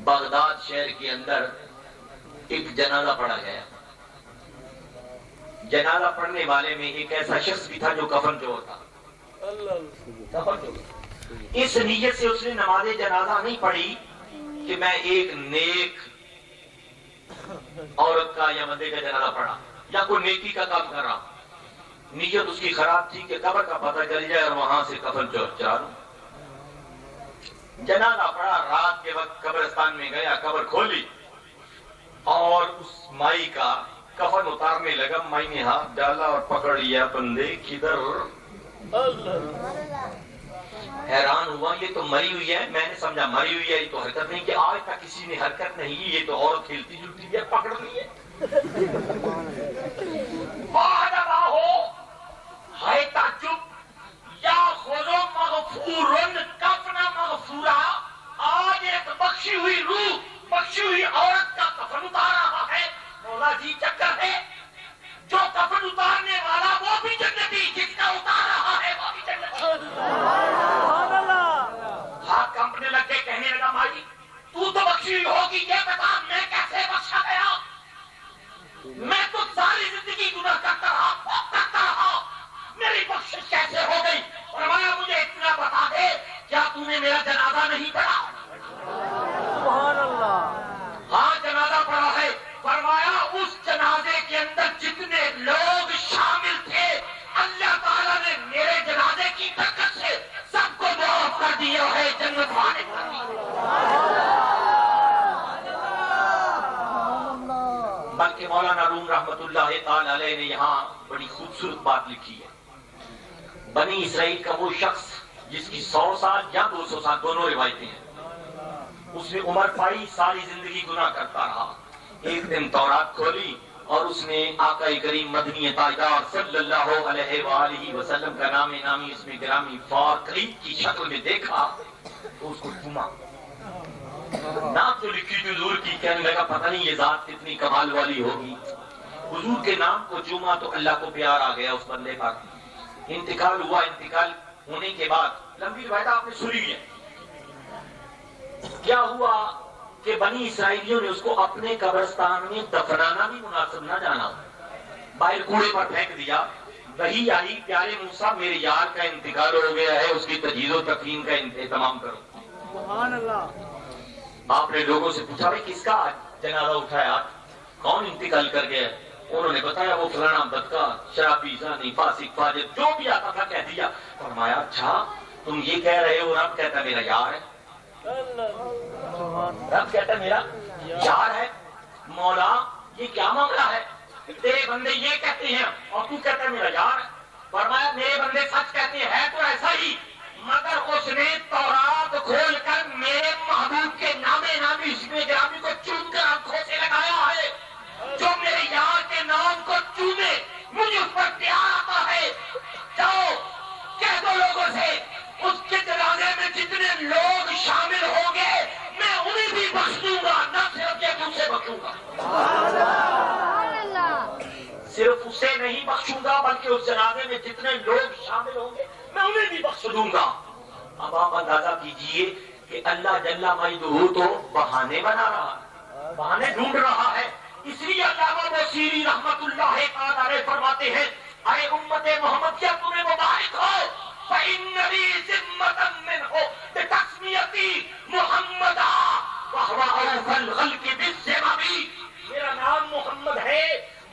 Baghdad شہر کے اندر ایک جنازہ پڑھا گیا. جنازہ پڑھنے والے میں ایک ایسا شخص بھی تھا جو کفن چور تھا. اس نیت سے اس نے نماز جنازہ نہیں پڑھی کہ میں ایک نیک عورت کا یا بندے کا جنازہ پڑھا یا کوئی نیکی کا کام کر رہا. نیت اس کی خراب تھی کہ قبر کا پتہ چل جائے اور وہاں سے کفن چور چاروں. جنازہ پڑھا، رات کے وقت قبرستان میں گیا، قبر کھولی اور اس مائی کا کفن اتارنے لگا. مائی نے ہاتھ ڈالا اور پکڑ لیا بندے کدھر. حیران ہوا یہ تو مری ہوئی ہے. میں نے سمجھا مری ہوئی ہے، یہ تو حرکت نہیں. کہ آج تک کسی نے حرکت نہیں کی، یہ تو عورت کھیلتی جلتی ہے، پکڑ لی ہے. ہائے تعجب، یا خذو مغفورن کفن مغفورا. آج ایک بخشی ہوئی روح، بخشی ہوئی عورت کا کفن اتار رہا ہے. مولا جی چکر ہے. جو کفن اتارنے والا وہ بھی جنتی، جس کا اتار رہا ہے وہ بھی جنتی. ہاتھ کانپنے لگ کے کہنے لگا مائی تو بخشی ہوئی ہوگی، یہ بتا میں کیسے بخشا گیا؟ میں تو ساری زندگی گناہ کرتا رہا، میری بخشش کیسے ہو گئی؟ فرمایا مجھے اتنا بتا دے، کیا تو نے میرا جنازہ نہیں پڑھا؟ سبحان اللہ. ہاں جنازہ پڑھا ہے. فرمایا اس جنازے کے اندر جتنے لوگ شامل تھے اللہ تعالیٰ نے میرے جنازے کی برکت سے سب کو معاف کر دیا ہے، جنت والے کر دیا. بلکہ مولانا روم رحمت اللہ تعالی علیہ نے یہاں بڑی خوبصورت بات لکھی ہے. بنی اسرائیل کا وہ شخص جس کی 100 سال یا 200 سال دونوں روایتیں ہیں، اس نے عمر پائی، ساری زندگی گناہ کرتا رہا. ایک دن تورات کھولی اور اس نے آقا کریم مدنی تاجدار صلی اللہ علیہ وآلہ وسلم کا نام نامی اس میں گرامی قریب کی شکل میں دیکھا تو اس کو چوما. نام تو لکھی تھی حضور کی، کہنے لگا پتہ نہیں یہ ذات کتنی کمال والی ہوگی. حضور کے نام کو چوما تو اللہ کو پیار آ گیا اس بندے پر. انتقال ہوا. انتقال ہونے کے بعد لمبی روایت آپ نے سنی ہے. کیا ہوا کہ بنی اسرائیلیوں نے اس کو اپنے قبرستان میں دفنانا بھی مناسب نہ جانا، باہر کوڑے پر پھینک دیا. وہی آئی پیارے موسیٰ میرے یار کا انتقال ہو گیا ہے، اس کی تجہیز و تکفین کا اہتمام کرو. سبحان اللہ. آپ نے لوگوں سے پوچھا بھائی کس کا جنازہ اٹھایا، کون انتقال کر گیا؟ انہوں نے بتایا وہ فلانا بدکار، شرابی، زانی، فاسق، فاجر، جو بھی آتا تھا کہہ دیا. فرمایا اچھا تم یہ کہہ رہے ہو، رب کہتا میرا یار ہے. رب کہتا میرا یار ہے. مولا یہ کیا معاملہ ہے؟ تیرے بندے یہ کہتے ہیں اور تو کہتا میرا یار ہے. فرمایا میرے بندے سچ کہتے ہیں تو ایسا ہی، مگر اس نے تورات کھول کر میرے محبوب کے نامے نامی اس میں گرامی کو چوم کر آنکھوں سے لگایا ہے. جو میرے یار کے نام کو چومے مجھے اس پر پیار آتا ہے. جاؤ کہہ دو لوگوں سے اس کے جنازے میں جتنے لوگ شامل ہوں گے میں انہیں بھی بخش دوں گا، نہ صرف یہ دوسرے بخشوں گا. صرف اسے نہیں بخشوں گا بلکہ اس جنازے میں جتنے لوگ شامل ہوں گے میں انہیں بھی بخش دوں گا. اب آپ اندازہ کیجئے کہ اللہ جل مجدہ تو بہانے بنا رہا ہے، بہانے ڈھونڈ رہا ہے. اس لیے علامہ بصیری رحمت اللہ تعالی علیہ فرماتے ہیں اے امت محمد کیا تمہیں مبارک ہو فَإِنَّ لِي ذِمَّةً مِّنْهُ بِتَسْمِيَتِي مُحَمَّدًا وَهُوَ أَوْفَى الْخَلْقِ بِالزِّمَمِ. میرا نام محمد ہے،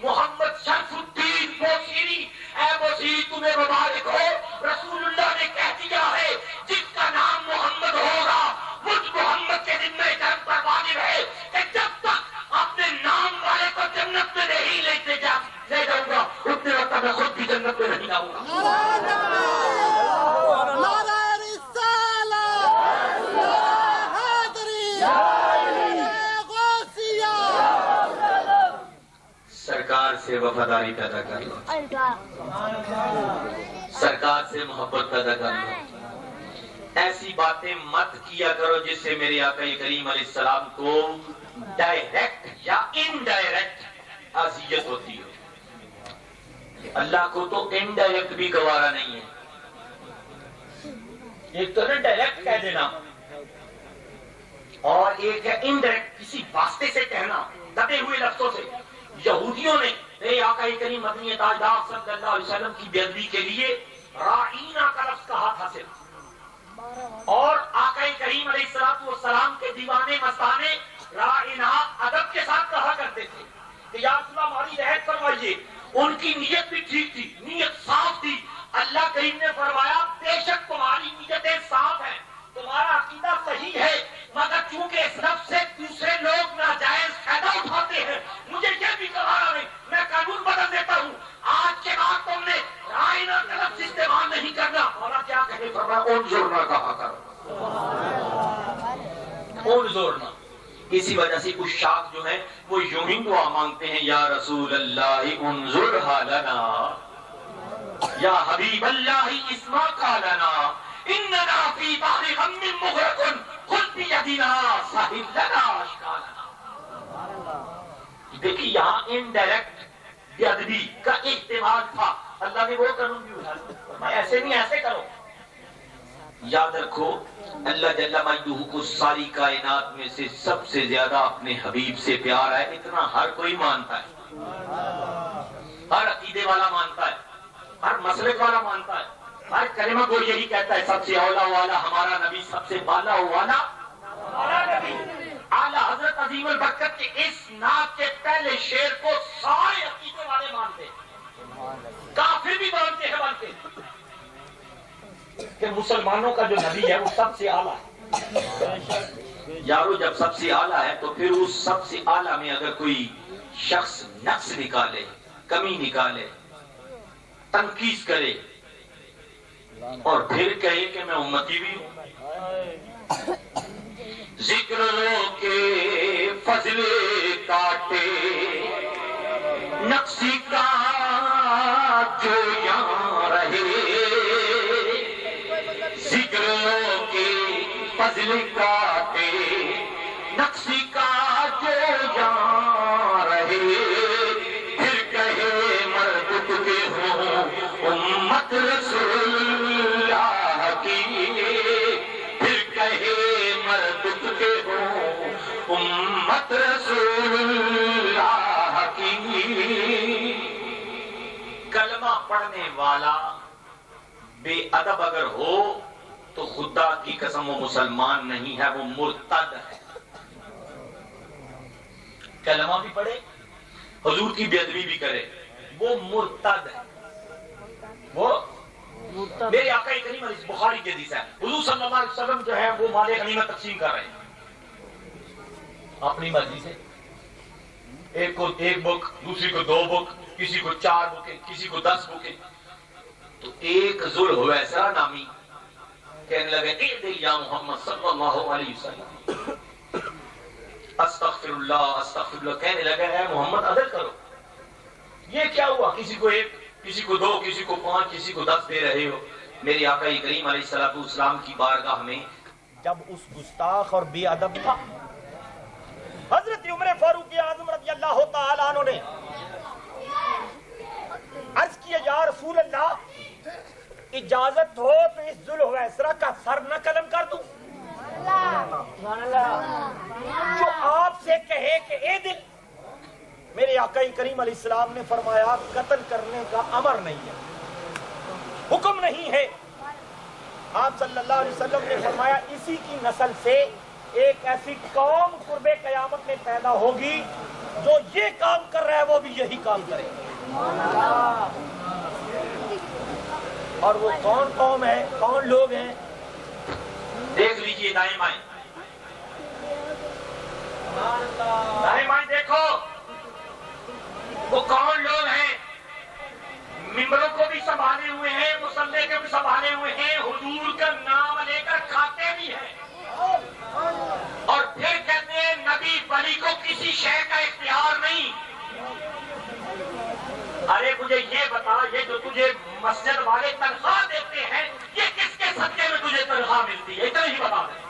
محمد شرف الدین بصیری. اے بصیری تمہیں مبارک ہو، رسول اللہ نے کہہ دیا ہے جس کا نام محمد ہوگا مجھ محمد کے ذمہ کرم پر واجب ہے کہ جب تک اپنے نام والے کو جنت میں نہیں لے جاؤں گا اتنے وقت میں خود بھی جنت میں نہیں جاؤں گا. سرکار سے وفاداری پیدا کر لو، سرکار سے محبت پیدا کر لو. ایسی باتیں مت کیا کرو جس سے میرے آقا کریم علیہ السلام کو ڈائریکٹ یا انڈائریکٹ اذیت ہوتی ہو. اللہ کو تو انڈائریکٹ بھی گوارا نہیں ہے. ایک تو نا ڈائریکٹ کہہ دینا اور ایک ہے انڈائریکٹ کسی واسطے سے کہنا دبے ہوئے لفظوں سے. یہودیوں نے میرے آقا کریم مدنی تاجدار صلی اللہ علیہ وسلم کی بے ادبی کے لیے رائینا کا لفظ کہا تھا صرف, اور آقا کریم علیہ الصلوۃ والسلام کے دیوانے مستانے رائینا ادب کے ساتھ کہا کرتے تھے کہ یا رسول اللہ ہماری رعایت فرمائیے. ان کی نیت بھی ٹھیک تھی, نیت صاف تھی. اللہ کریم نے فرمایا بے شک تمہاری نیتیں صاف ہیں, تمہارا عقیدہ صحیح ہے, مگر چونکہ اس لفظ سے دوسرے لوگ ناجائز فائدہ اٹھاتے ہیں مجھے یہ بھی گوارا نہیں, میں قانون بدل دیتا ہوں. آج کے بعد تم نے رائنا کا لفظ استعمال نہیں کرنا. مولا کیا کہے, فرمایا انظرنا کہا کرو, انظرنا. اسی وجہ سے کچھ شاخ جو ہیں وہ یوں ہی دعا مانگتے ہیں, یا رسول اللہ انظرها لنا, یا حبیب اللہ اسمعها لنا, اننا فی بحر غم مغرق خذ بیدنا ساحل لنا اشکالنا. دیکھیے یہاں انڈائریکٹ بے ادبی کا احتمال تھا, اللہ نے وہ قانون بھی اٹھا لیا, میں ایسے نہیں ایسے کرو. یاد رکھو اللہ جل مجدہ کو ساری کائنات میں سے سب سے زیادہ اپنے حبیب سے پیار ہے, اتنا ہر کوئی مانتا ہے, ہر عقیدے والا مانتا ہے, ہر مسلک والا مانتا ہے, ہر کلمہ کو یہی کہتا ہے سب سے اولا والا ہمارا نبی, سب سے بالا والا ہمارا نبی. اعلیٰ حضرت عظیم البرکت کے اس نعت کے پہلے شعر کو سارے عقیدے والے مانتے ہیں, کافر بھی مانتے ہیں بلکہ کہ مسلمانوں کا جو نبی ہے وہ سب سے اعلیٰ ہے. یارو جب سب سے اعلیٰ ہے تو پھر اس سب سے اعلیٰ میں اگر کوئی شخص نقص نکالے, کمی نکالے, تنقید کرے اور پھر کہے کہ میں امتی بھی ہوں, ذکر کے فضل کاٹے نقصی کا جو یہاں رہے, ذکر کے فضل کاٹے نقصی کا جو یہاں رہے, پھر کہے مرد کے ہوں امت رسول اللہ کی, پھر کہے مرد کے ہوں امت رسول اللہ کی. کلمہ پڑھنے والا بے ادب اگر ہو تو خدا کی قسم وہ مسلمان نہیں ہے, وہ مرتد ہے. کلمہ بھی پڑھے, حضور کی بے ادبی بھی کرے, وہ مرتد ہے. وہ میرے آقا کریم بخاری کی حدیث ہے, حضور صلی اللہ علیہ وسلم جو ہے وہ مال غنیمت تقسیم کر رہے ہیں اپنی مرضی سے, ایک کو 1 بک, دوسری کو 2 بک, کسی کو 4 بکیں, کسی کو 10 بکیں. تو ایک ذوالحویسرہ نامی کہنے لگے اعدل یا محمد صلی اللہ علیہ وسلم, استغفر اللہ, کہنے لگا ہے محمد عدل کرو. یہ کیا ہوا, کسی کو 1, کسی کو 2, کسی کو 5, کسی کو 10 دے رہے ہو. میرے آقا کریم علیہ الصلوۃ والسلام کی بارگاہ میں جب اس گستاخ اور بے ادب تھا, حضرت عمر فاروق اعظم رضی اللہ تعالیٰ عنہ نے عرض کیا یا رسول اللہ اجازت ہو تو اس ذوالحویسرہ کا سر نہ قلم کر دوں. جو آپ سے کہے کہ اے دل, میرے آقا کریم علیہ السلام نے فرمایا قتل کرنے کا امر نہیں ہے, حکم نہیں ہے. آپ صلی اللہ علیہ وسلم نے فرمایا اسی کی نسل سے ایک ایسی قوم قرب قیامت میں پیدا ہوگی جو یہ کام کر رہا ہے وہ بھی یہی کام کرے. اور وہ کون قوم ہے, کون لوگ ہیں, دیکھ لیجئے دائیں بائیں, دائیں بائیں دیکھو وہ کون لوگ ہیں. ممبروں کو بھی سنبھالے ہوئے ہیں, مصلی کو بھی سنبھالے ہوئے ہیں, حضور کا نام لے کر کھاتے بھی ہیں, اور پھر کہتے ہیں نبی ولی کو کسی شے کا اختیار نہیں. ارے مجھے یہ بتا, یہ جو تجھے مسجد والے تنخواہ دیتے ہیں یہ کس کے صدقے میں تجھے تنخواہ ملتی ہے, اتنا ہی بتا دیں.